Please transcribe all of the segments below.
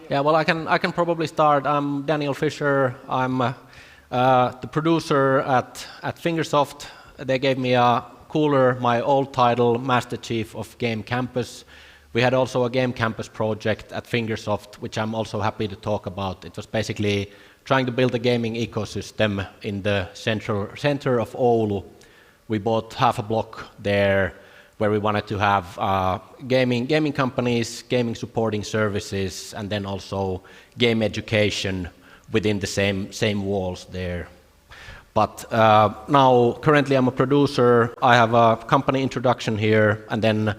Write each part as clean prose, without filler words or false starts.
Yeah, well, I can probably start. I'm Daniel Fischer. I'm the producer at Fingersoft. They gave me a cooler, my old title, Master Chief of Game Campus. We had also a Game Campus project at Fingersoft, which I'm also happy to talk about. It was basically trying to build a gaming ecosystem in the center of Oulu. We bought half a block there where we wanted to have gaming companies, gaming supporting services, and then also game education within the same walls there. But now, currently I'm a producer. I have a company introduction here, and then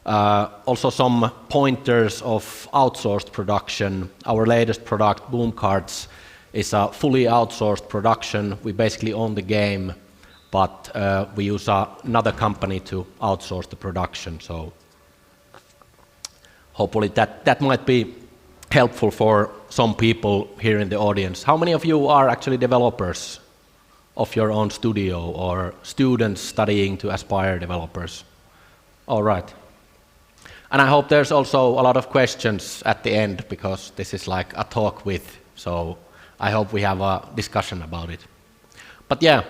also some pointers of outsourced production. Our latest product, Boom Cards, is a fully outsourced production. We basically own the game, but we use another company to outsource the production. So hopefully that might be helpful for some people here in the audience. How many of you are actually developers of your own studio or students studying to aspire developers? All right. And I hope there's also a lot of questions at the end, because this is like a talk with, so I hope we have a discussion about it. But yeah,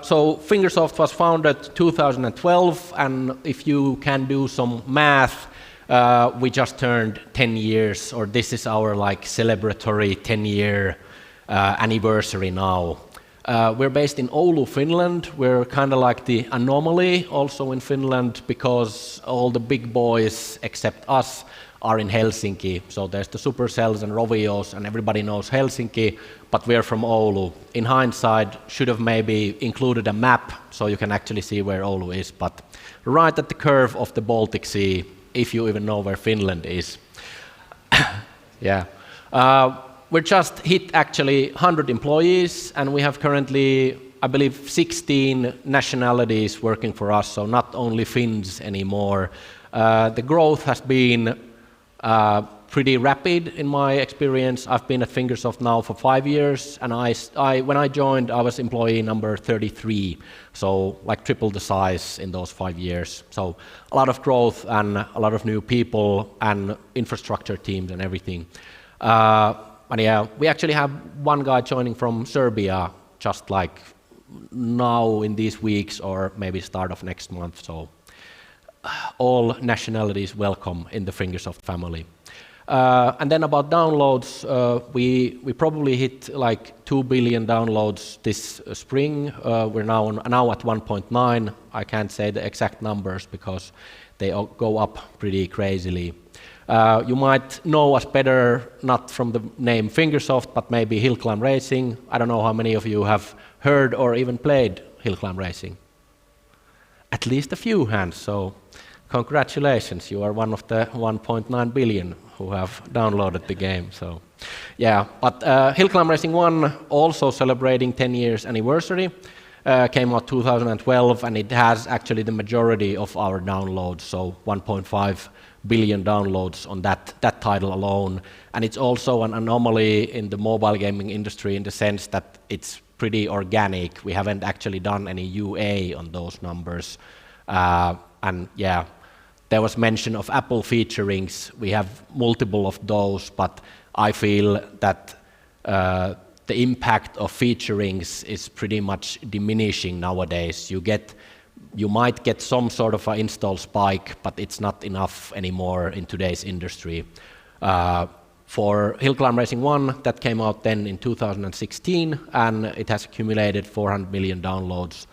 so Fingersoft was founded 2012, and if you can do some math, we just turned 10 years, or this is our like celebratory 10-year anniversary now. We're based in Oulu, Finland. We're kind of like the anomaly also in Finland, because all the big boys except us are in Helsinki. So there's the Supercells and Rovios, and everybody knows Helsinki, but we're from Oulu. In hindsight, should have maybe included a map so you can actually see where Oulu is, but right at the curve of the Baltic Sea, if you even know where Finland is. Yeah. We're just hit actually 100 employees, and we have currently, I believe, 16 nationalities working for us, so not only Finns anymore. The growth has been pretty rapid in my experience. I've been at Fingersoft now for 5 years, and when I joined, I was employee number 33, so like triple the size in those 5 years. So a lot of growth and a lot of new people and infrastructure teams and everything. And yeah, we actually have one guy joining from Serbia, just like now in these weeks or maybe start of next month. So all nationalities welcome in the Fingersoft family. And then about downloads, we probably hit like 2 billion downloads this spring. We're now at 1.9. I can't say the exact numbers because they all go up pretty crazily. You might know us better, not from the name Fingersoft, but maybe Hill Climb Racing. I don't know how many of you have heard or even played Hill Climb Racing. At least a few hands, so congratulations, you are one of the 1.9 billion who have downloaded the game. So yeah, but Hill Climb Racing 1 also celebrating 10 years anniversary. Came out 2012, and it has actually the majority of our downloads, so 1.5 billion downloads on that title alone. And it's also an anomaly in the mobile gaming industry in the sense that it's pretty organic. We haven't actually done any UA on those numbers. And yeah, there was mention of Apple featurings. We have multiple of those, but I feel that the impact of featurings is pretty much diminishing nowadays. You might get some sort of an install spike, but it's not enough anymore in today's industry. For Hill Climb Racing 1, that came out then in 2016, and it has accumulated 400 million downloads.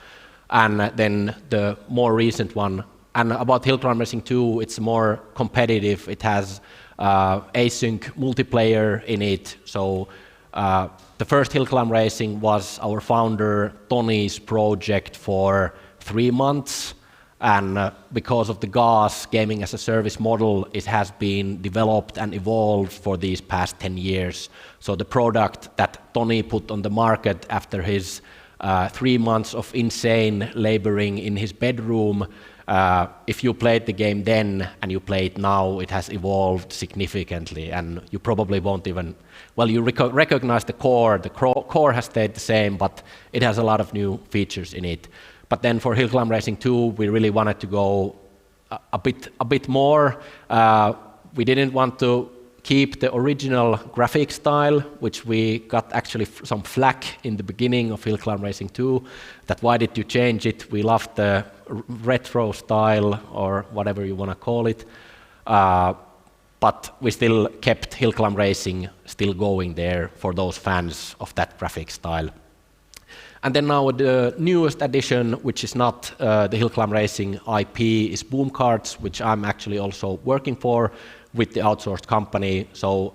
And then the more recent one, and about Hill Climb Racing 2, it's more competitive. It has async multiplayer in it. So the first Hill Climb Racing was our founder Tony's project for 3 months, and because of the GaaS, gaming as a service model, it has been developed and evolved for these past 10 years. So the product that Tony put on the market after his 3 months of insane laboring in his bedroom, if you played the game then and you play it now, it has evolved significantly, and you probably won't even, well, you recognize the core. The core has stayed the same, but it has a lot of new features in it. But then for Hill Climb Racing 2, we really wanted to go a bit more. We didn't want to keep the original graphic style, which we got actually some flack in the beginning of Hill Climb Racing 2, that why did you change it? We loved the retro style, or whatever you want to call it. But we still kept Hill Climb Racing still going there for those fans of that graphic style. And then now the newest addition, which is not the Hill Climb Racing IP, is Boom Cards, which I'm actually also working for with the outsourced company. So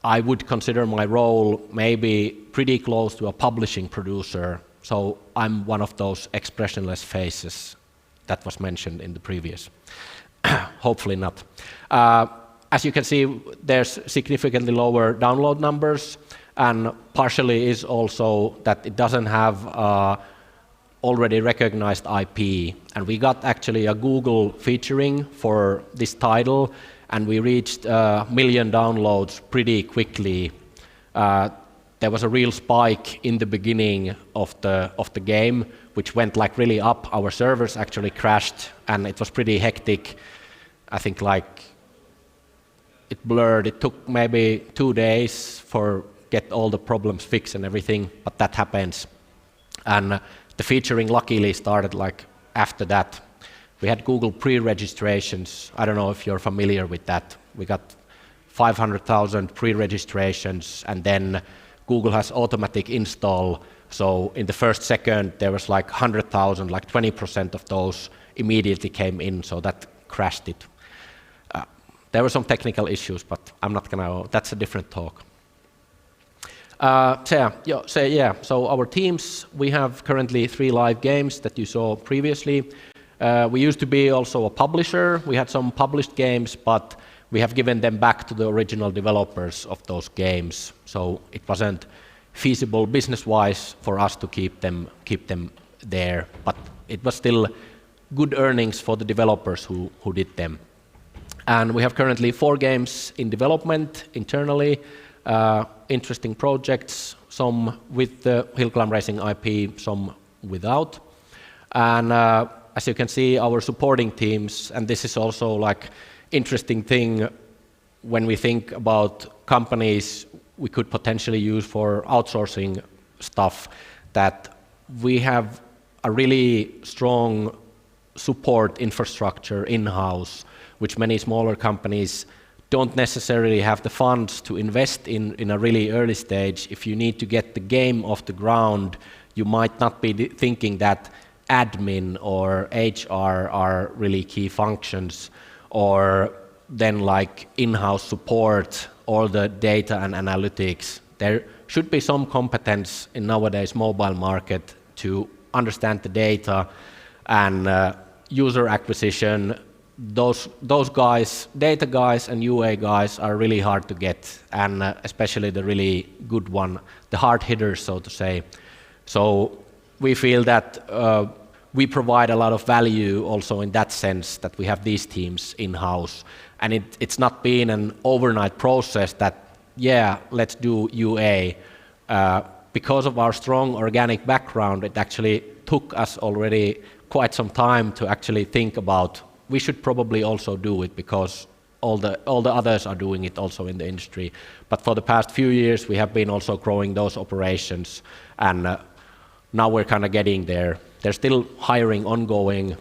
I would consider my role maybe pretty close to a publishing producer. So I'm one of those expressionless faces that was mentioned in the previous. Hopefully not. As you can see, there's significantly lower download numbers, and partially is also that it doesn't have already recognized IP. And we got actually a Google featuring for this title, and we reached 1 million downloads pretty quickly. There was a real spike in the beginning of the game, which went like really up. Our servers actually crashed, and it was pretty hectic. I think like it blurred. It took maybe 2 days for get all the problems fixed and everything, but that happens. And the featuring luckily started like after that. We had Google pre-registrations. I don't know if you're familiar with that. We got 500,000 pre-registrations, and then Google has automatic install. So in the first second, there was like 100,000, like 20% of those immediately came in, so that crashed it. There were some technical issues, but I'm not gonna, that's a different talk. So our teams, we have currently 3 live games that you saw previously. We used to be also a publisher. We had some published games, but we have given them back to the original developers of those games. So it wasn't feasible business-wise for us to keep them there, but it was still good earnings for the developers who did them. And we have currently 4 games in development internally, interesting projects, some with the Hill Climb Racing IP, some without. And as you can see, our supporting teams, and this is also like interesting thing when we think about companies we could potentially use for outsourcing stuff, that we have a really strong support infrastructure in-house, which many smaller companies don't necessarily have the funds to invest in a really early stage. If you need to get the game off the ground, you might not be thinking that admin or HR are really key functions, or then like in-house support, all the data and analytics. There should be some competence in nowadays mobile market to understand the data and user acquisition. Those guys, data guys and UA guys, are really hard to get, and especially the really good one, the hard hitters, so to say. So we feel that we provide a lot of value also in that sense, that we have these teams in-house. And it's not been an overnight process that, yeah, let's do UA. Because of our strong organic background, it actually took us already quite some time to actually think about, we should probably also do it because all the others are doing it also in the industry. But for the past few years, we have been also growing those operations, and now we're kind of getting there. There's still hiring ongoing,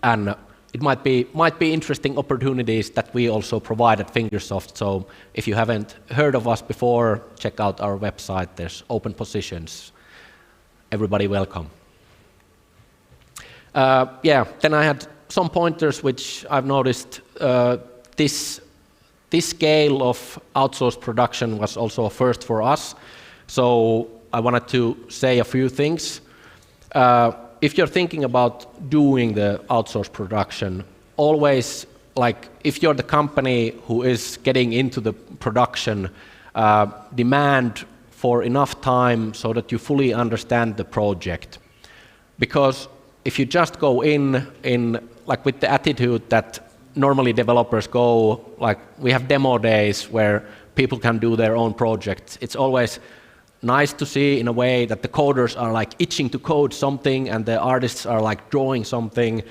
and it might be interesting opportunities that we also provide at Fingersoft. So if you haven't heard of us before, check out our website. There's open positions. Everybody welcome. Then I had some pointers which I've noticed. This scale of outsourced production was also a first for us. So I wanted to say a few things. If you're thinking about doing the outsourced production, always, like, if you're the company who is getting into the production, demand for enough time so that you fully understand the project. Because if you just go in like with the attitude that normally developers go, like we have demo days where people can do their own projects, it's always nice to see in a way that the coders are like itching to code something and the artists are like drawing something,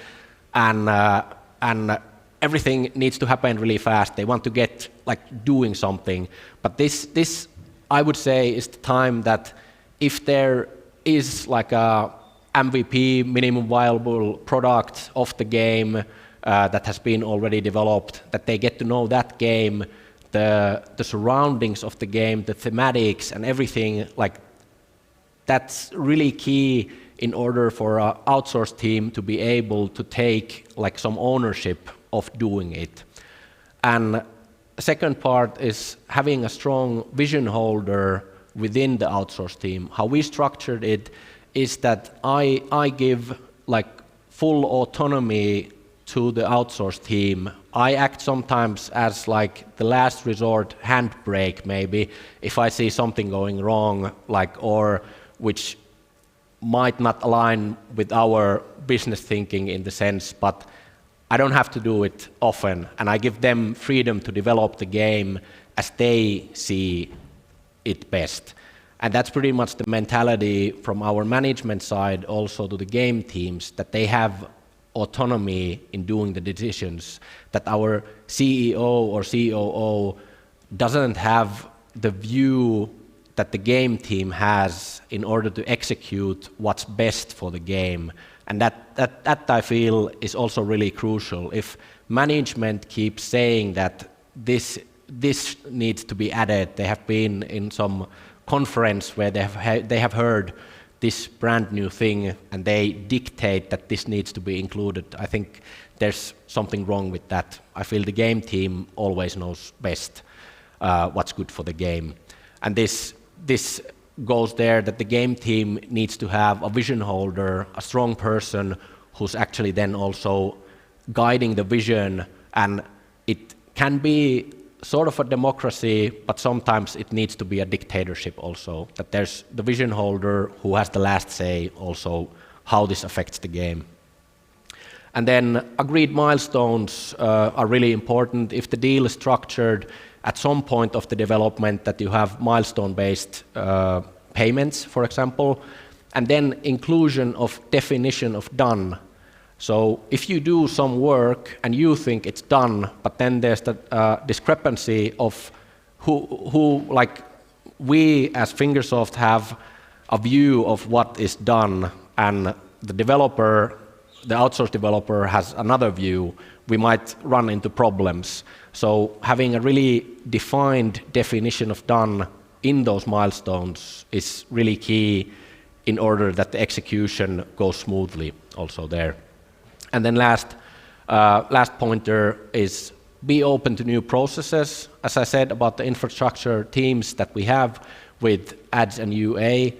and everything needs to happen really fast. They want to get like doing something. But this I would say is the time that if there is like a MVP, minimum viable product of the game that has been already developed, that they get to know that game, the surroundings of the game, the thematics and everything, like that's really key in order for an outsourced team to be able to take like some ownership of doing it. And the second part is having a strong vision holder within the outsourced team. How we structured it is that I give like full autonomy to the outsourced team. I act sometimes as like the last resort handbrake maybe if I see something going wrong, like or which might not align with our business thinking in the sense, but I don't have to do it often, and I give them freedom to develop the game as they see it best. And that's pretty much the mentality from our management side also to the game teams, that they have autonomy in doing the decisions, that our CEO or COO doesn't have the view that the game team has in order to execute what's best for the game. And that I feel is also really crucial. If management keeps saying that this needs to be added, they have been in some conference where they have heard this brand new thing and they dictate that this needs to be included, I think there's something wrong with that. I feel the game team always knows best what's good for the game. And this goes there that the game team needs to have a vision holder, a strong person who's actually then also guiding the vision, and it can be sort of a democracy, but sometimes it needs to be a dictatorship also, that there's the vision holder who has the last say also how this affects the game. And then agreed milestones are really important. If the deal is structured at some point of the development that you have milestone-based payments, for example, and then inclusion of definition of done. So if you do some work and you think it's done, but then there's the discrepancy of who like we as Fingersoft have a view of what is done and the developer, the outsourced developer has another view, we might run into problems. So having a really defined definition of done in those milestones is really key in order that the execution goes smoothly also there. And then last pointer is be open to new processes. As I said about the infrastructure teams that we have with ads and UA,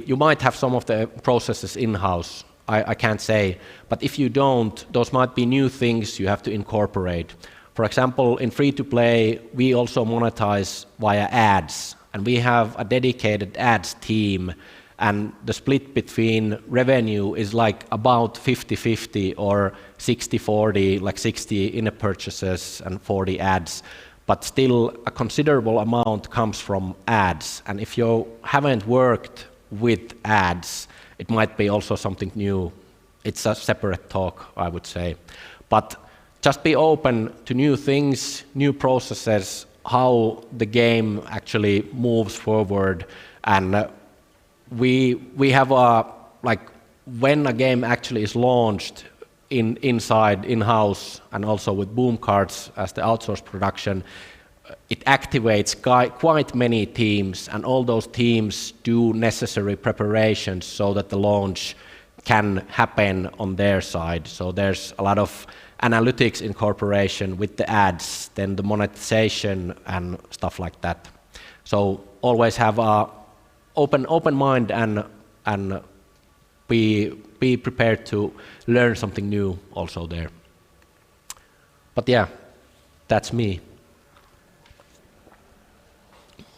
you might have some of the processes in-house. I can't say, but if you don't, those might be new things you have to incorporate. For example, in free-to-play, we also monetize via ads, and we have a dedicated ads team, and the split between revenue is like about 50-50 or 60-40, like 60 in-app purchases and 40 ads. But still a considerable amount comes from ads, and if you haven't worked with ads, it might be also something new. It's a separate talk, I would say. But just be open to new things, new processes, how the game actually moves forward. And we have like when a game actually is launched in-house and also with Boom Cards as the outsourced production, it activates quite many teams, and all those teams do necessary preparations so that the launch can happen on their side. So there's a lot of analytics incorporation with the ads, then the monetization and stuff like that. So always have a open mind and be prepared to learn something new also there. But yeah, that's me.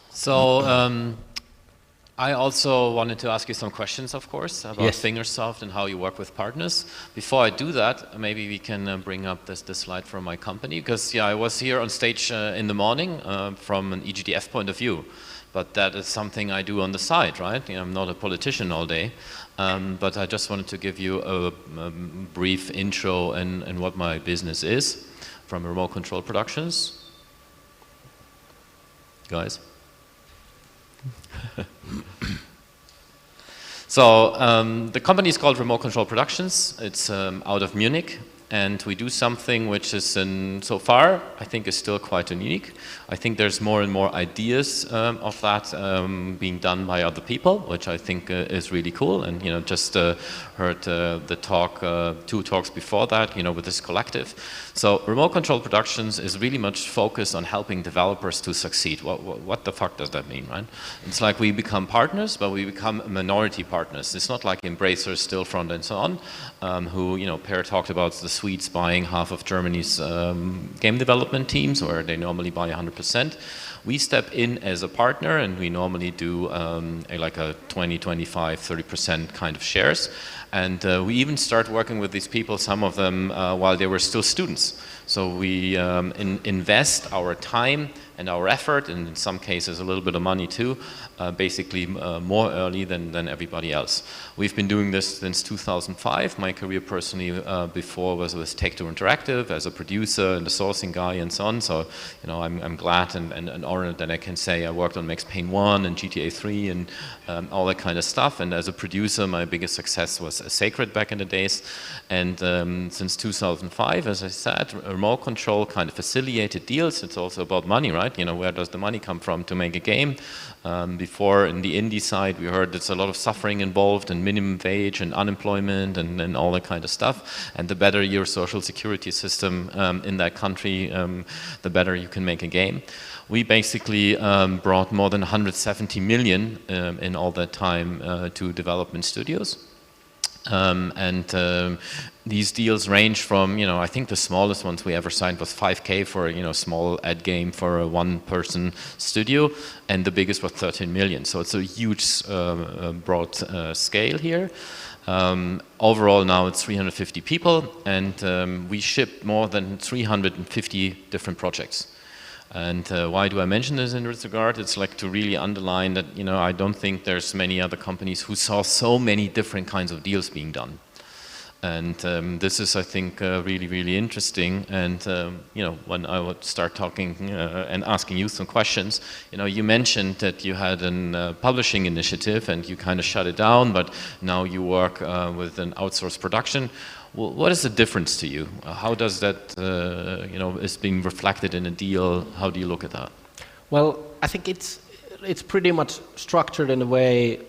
So I also wanted to ask you some questions, of course, about Yes. Fingersoft and how you work with partners. Before I do that, maybe we can bring up this slide from my company, because yeah, I was here on stage in the morning from an EGDF point of view. but that is something I do on the side, right? I'm not a politician all day, but I just wanted to give you a brief intro in what my business is from remote control productions. Guys? So the company is called Remote Control Productions. It's out of Munich, and we do something which is, so far, I think is still quite unique. I think there's more and more ideas of that being done by other people, which I think is really cool. And just heard the talk, 2 talks before that, with this collective. So Remote Control Productions is really much focused on helping developers to succeed. What the fuck does that mean, right? It's like we become partners, but we become minority partners. It's not like Embracer, Stillfront, and so on, who, Per talked about the Swedes buying half of Germany's game development teams, where they normally buy 100%. We step in as a partner, and we normally do like a 20, 25, 30% kind of shares. And we even start working with these people, some of them while they were still students. So we invest our time and our effort, and in some cases a little bit of money too, basically more early than everybody else. We've been doing this since 2005. My career personally before was with Take-Two Interactive as a producer and a sourcing guy and so on. So I'm glad and honored that I can say I worked on Max Payne 1 and GTA 3 and all that kind of stuff. And as a producer, my biggest success was Sacred back in the days. And since 2005, as I said, remote control kind of affiliated deals. It's also about money, right? Where does the money come from to make a game? Before, in the indie side, we heard there's a lot of suffering involved and minimum wage and unemployment and all that kind of stuff. And the better your social security system in that country, the better you can make a game. We basically brought more than 170 million in all that time to development studios. These deals range from, I think the smallest ones we ever signed was 5K for a small ad game for a 1-person studio, and the biggest was 13 million. So it's a huge broad scale here. Overall now it's 350 people, and we ship more than 350 different projects. And why do I mention this in this regard? It's like to really underline that, I don't think there's many other companies who saw so many different kinds of deals being done. And this is, I think, really, really interesting. And, when I would start talking and asking you some questions, you mentioned that you had a publishing initiative and you kind of shut it down, but now you work with an outsourced production. What is the difference to you? How does that, is being reflected in a deal? How do you look at that? Well, I think it's pretty much structured in a way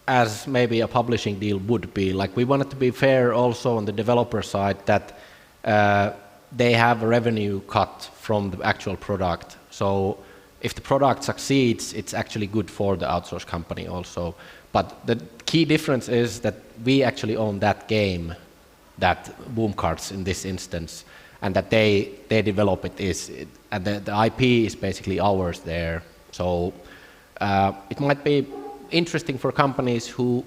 as maybe a publishing deal would be. Like, we want it to be fair also on the developer side, that they have a revenue cut from the actual product. So if the product succeeds, it's actually good for the outsourced company also. But the key difference is that we actually own that game, that Boom Cards in this instance, and that they develop it, and the IP is basically ours there. So it might be interesting for companies who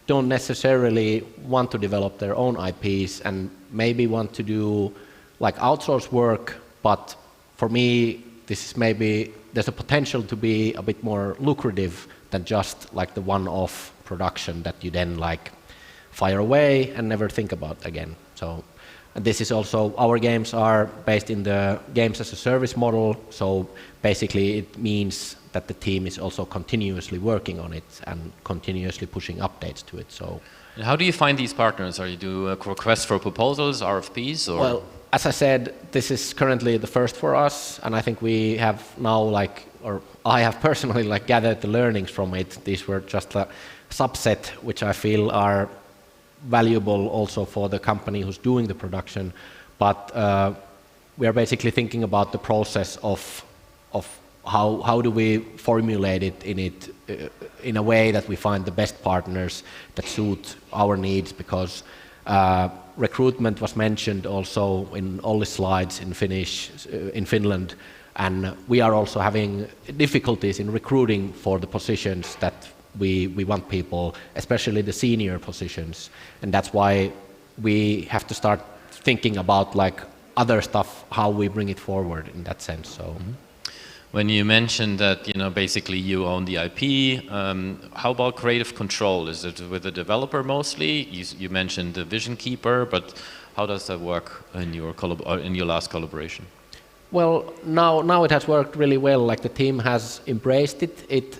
don't necessarily want to develop their own IPs and maybe want to do like outsource work, but for me this is maybe, there's a potential to be a bit more lucrative than just like the one-off production that you then like fire away and never think about again. So, and this is also, our games are based in the games as a service model, so basically it means that the team is also continuously working on it and continuously pushing updates to it. So, and how do you find these partners? Are you do requests for proposals, RFPs, or? Well, as I said, this is currently the first for us, and I think we have now or I have personally gathered the learnings from it. These were just a subset which I feel are valuable also for the company who's doing the production, but we are basically thinking about the process of how do we formulate it in a way that we find the best partners that suit our needs, because recruitment was mentioned also in all the slides in Finland, and we are also having difficulties in recruiting for the positions that we want people, especially the senior positions, and that's why we have to start thinking about other stuff, how we bring it forward in that sense. So. Mm-hmm. When you mentioned that, basically you own the IP, how about creative control? Is it with the developer mostly? You mentioned the vision keeper, but how does that work in your last collaboration? Well, now it has worked really well. Like the team has embraced it.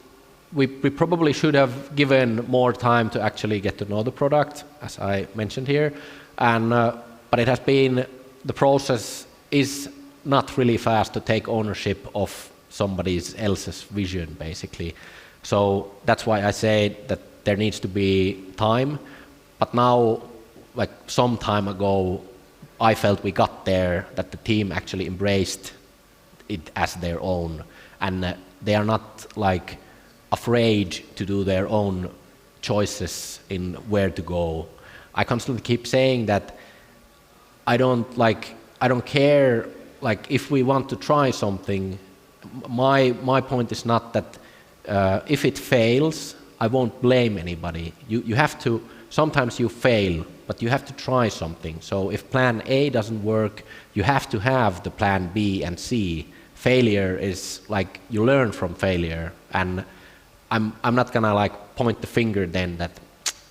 We probably should have given more time to actually get to know the product, as I mentioned here, but it has been, the process is not really fast to take ownership of somebody else's vision, basically. So that's why I say that there needs to be time. But now, like some time ago, I felt we got there, that the team actually embraced it as their own, and they are not like afraid to do their own choices in where to go. I constantly keep saying that I don't care, like if we want to try something, my point is not that if it fails, I won't blame anybody. You have to, sometimes you fail, but you have to try something. So if plan A doesn't work, you have to have the plan B and C. Failure is like, you learn from failure, and I'm not gonna like point the finger then that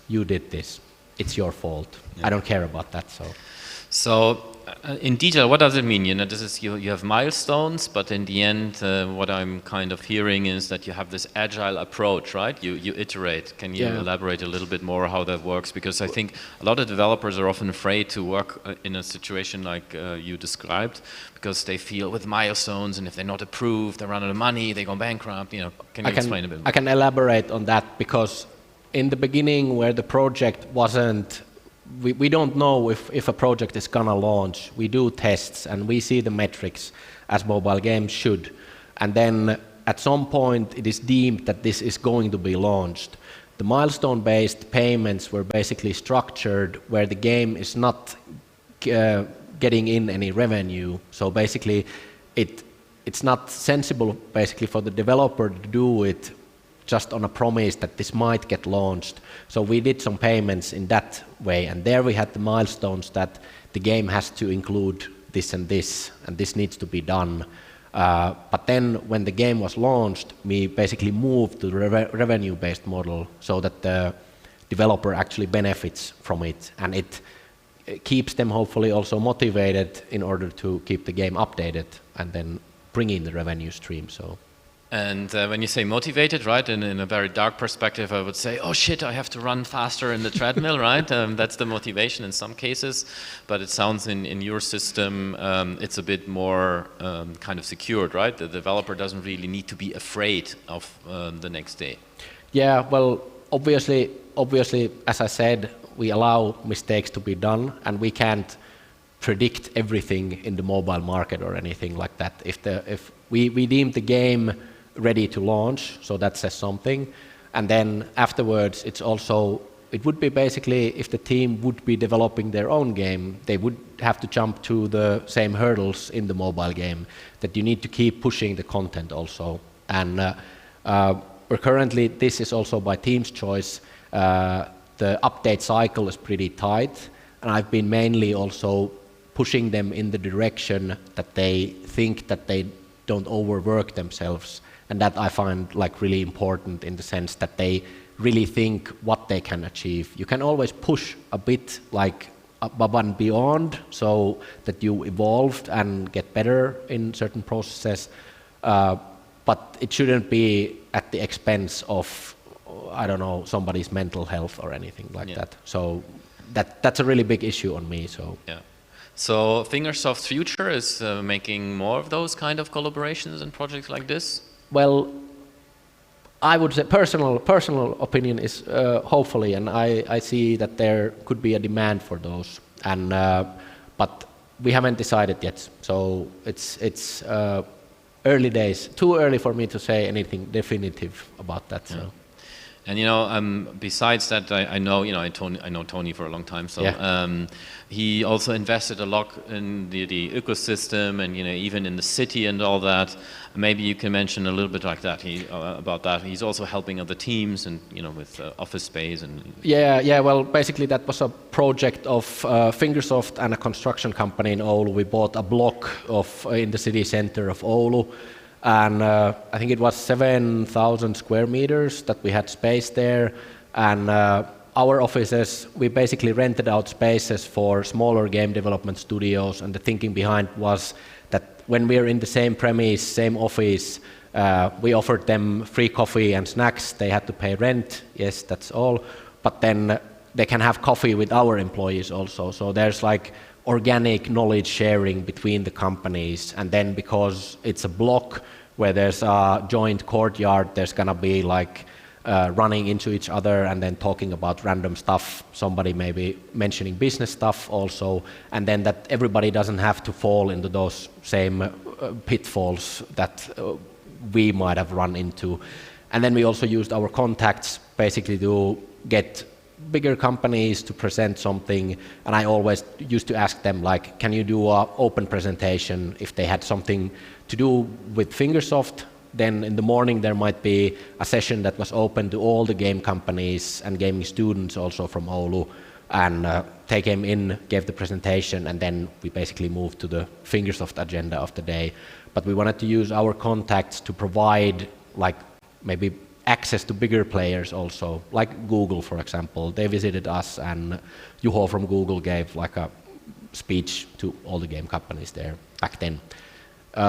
you did this, it's your fault. Yeah. I don't care about that. So in detail, what does it mean? This is, you have milestones, but in the end, what I'm kind of hearing is that you have this agile approach, right? You iterate. Can you elaborate a little bit more how that works? Because I think a lot of developers are often afraid to work in a situation like you described, because they feel with milestones, and if they're not approved, they run out of money, they go bankrupt. Can you explain a bit more? I can elaborate on that, because in the beginning, where the project wasn't, we don't know if a project is gonna launch. We do tests and we see the metrics as mobile games should. And then at some point it is deemed that this is going to be launched. The milestone-based payments were basically structured where the game is not getting in any revenue. So basically it's not sensible basically for the developer to do it just on a promise that this might get launched. So we did some payments in that way, and there we had the milestones that the game has to include this, and this needs to be done. But then when the game was launched, we basically moved to the revenue-based model so that the developer actually benefits from it, and it keeps them hopefully also motivated in order to keep the game updated and then bring in the revenue stream. And when you say motivated, right, in a very dark perspective, I would say, oh shit, I have to run faster in the treadmill, right? That's the motivation in some cases. But it sounds in your system, it's a bit more kind of secured, right? The developer doesn't really need to be afraid of the next day. Yeah, well, obviously, as I said, we allow mistakes to be done, and we can't predict everything in the mobile market or anything like that. If we deem the game ready to launch, so that says something. And then afterwards, it would be basically, if the team would be developing their own game, they would have to jump to the same hurdles in the mobile game, that you need to keep pushing the content also. And currently, this is also by team's choice. The update cycle is pretty tight, and I've been mainly also pushing them in the direction that they think that they don't overwork themselves. And that I find like really important, in the sense that they really think what they can achieve. You can always push a bit like above and beyond, so that you evolved and get better in certain processes, but it shouldn't be at the expense of, I don't know, somebody's mental health or anything like that. So that's a really big issue on me. So Fingersoft's future is making more of those kind of collaborations and projects like this? Well, I would say personal opinion is hopefully, and I see that there could be a demand for those, and but we haven't decided yet. So it's early days, too early for me to say anything definitive about that. So. And besides that, I know Tony for a long time. So he also invested a lot in the ecosystem, and even in the city and all that. Maybe you can mention a little bit like that about that. He's also helping other teams, and with office space and. Yeah. Well, basically that was a project of Fingersoft and a construction company in Oulu. We bought a block in the city center of Oulu. and I think it was 7,000 square meters that we had space there, and our offices, we basically rented out spaces for smaller game development studios, and the thinking behind was that when we're in the same premise, same office, we offered them free coffee and snacks. They had to pay rent, yes, that's all, but then they can have coffee with our employees also. So there's like organic knowledge sharing between the companies, and then because it's a block where there's a joint courtyard, there's gonna be like running into each other and then talking about random stuff, somebody maybe mentioning business stuff also, and then that everybody doesn't have to fall into those same pitfalls that we might have run into. And then we also used our contacts basically to get bigger companies to present something, and I always used to ask them like, can you do an open presentation? If they had something to do with Fingersoft, then in the morning there might be a session that was open to all the game companies and gaming students also from Oulu, and they came in, gave the presentation, and then we basically moved to the Fingersoft agenda of the day. But we wanted to use our contacts to provide like maybe access to bigger players also, like Google, for example. They visited us, and Juho from Google gave like a speech to all the game companies there back then.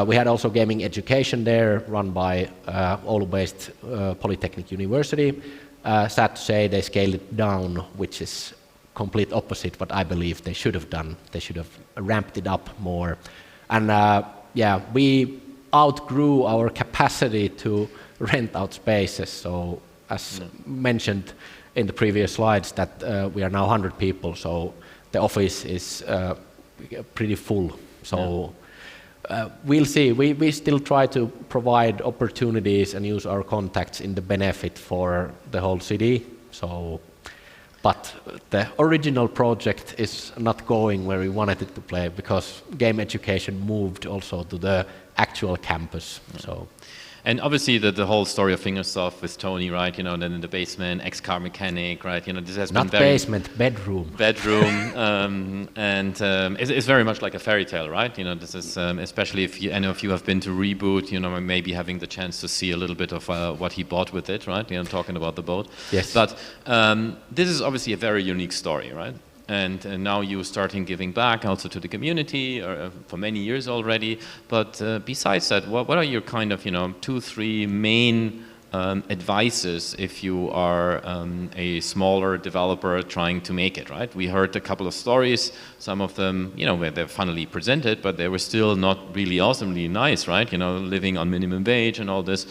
We had also gaming education there, run by Oulu-based Polytechnic University. Sad to say they scaled it down, which is complete opposite what I believe they should have done. They should have ramped it up more. And yeah, we outgrew our capacity to rent out spaces. So as mentioned in the previous slides, that we are now 100 people, so the office is pretty full. So we'll see. We still try to provide opportunities and use our contacts in the benefit for the whole city. So, but the original project is not going where we wanted it to play, because game education moved also to the actual campus. So. And obviously the whole story of Fingersoft with Tony, right? You know, then in the basement, ex-car mechanic, right? You know, this has not been very... basement, bedroom. Bedroom, and it's very much like a fairy tale, right? You know, this is, especially if any of you have been to Reboot, you know, maybe having the chance to see a little bit of what he bought with it, right? You know, talking about the boat. Yes. But this is obviously a very unique story, right? And now you're starting giving back also to the community for many years already. But besides that, what are your kind of, you know, 2-3 main advices if you are a smaller developer trying to make it, right? We heard a couple of stories, some of them, you know, where they're funnily presented, but they were still not really awesomely nice, right? You know, living on minimum wage and all this.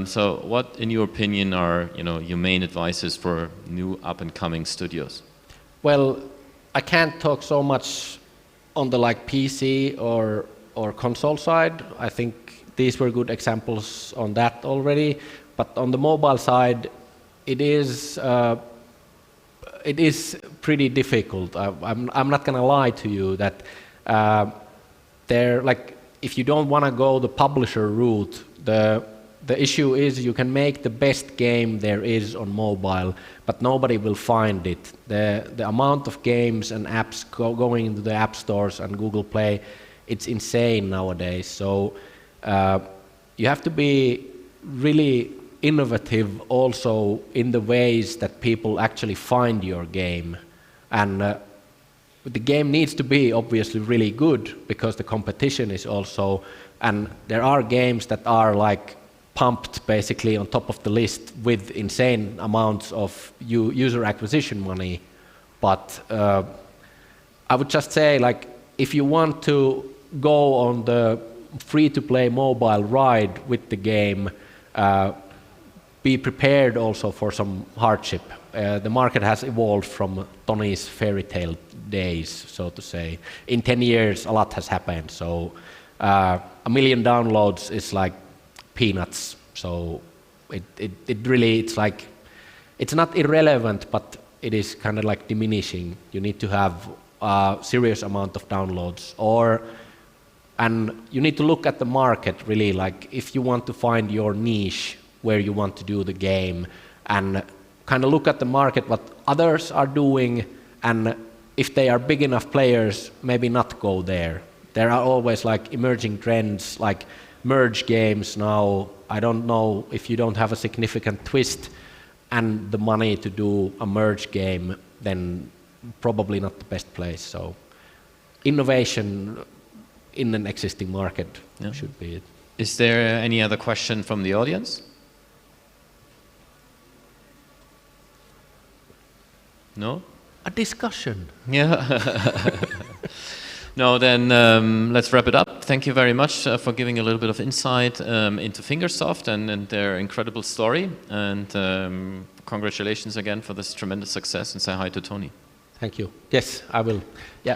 So what, in your opinion, are, you know, your main advices for new up-and-coming studios? Well, I can't talk so much on the like PC or console side. I think these were good examples on that already. But on the mobile side, it is pretty difficult. I'm not gonna lie to you that like if you don't want to go the publisher route, the issue is you can make the best game there is on mobile, but nobody will find it. The amount of games and apps going into the app stores and Google Play, it's insane nowadays. So you have to be really innovative also in the ways that people actually find your game. And the game needs to be obviously really good, because the competition is also, and there are games that are like pumped basically on top of the list with insane amounts of user acquisition money. But I would just say, like, if you want to go on the free-to-play mobile ride with the game, be prepared also for some hardship. The market has evolved from Tony's fairy tale days, so to say. In 10 years, a lot has happened. So 1 million downloads is like peanuts. So it really, it's like, it's not irrelevant, but it is kind of like diminishing. You need to have a serious amount of downloads, and you need to look at the market really, like if you want to find your niche where you want to do the game, and kind of look at the market, what others are doing, and if they are big enough players, maybe not go there. There are always like emerging trends, like merge games now, I don't know if you don't have a significant twist and the money to do a merge game, then probably not the best place. So innovation in an existing market should be it. Is there any other question from the audience? No? A discussion. Yeah. No, then let's wrap it up. Thank you very much for giving a little bit of insight into Fingersoft and their incredible story. And congratulations again for this tremendous success, and say hi to Tony. Thank you. Yes, I will. Yeah.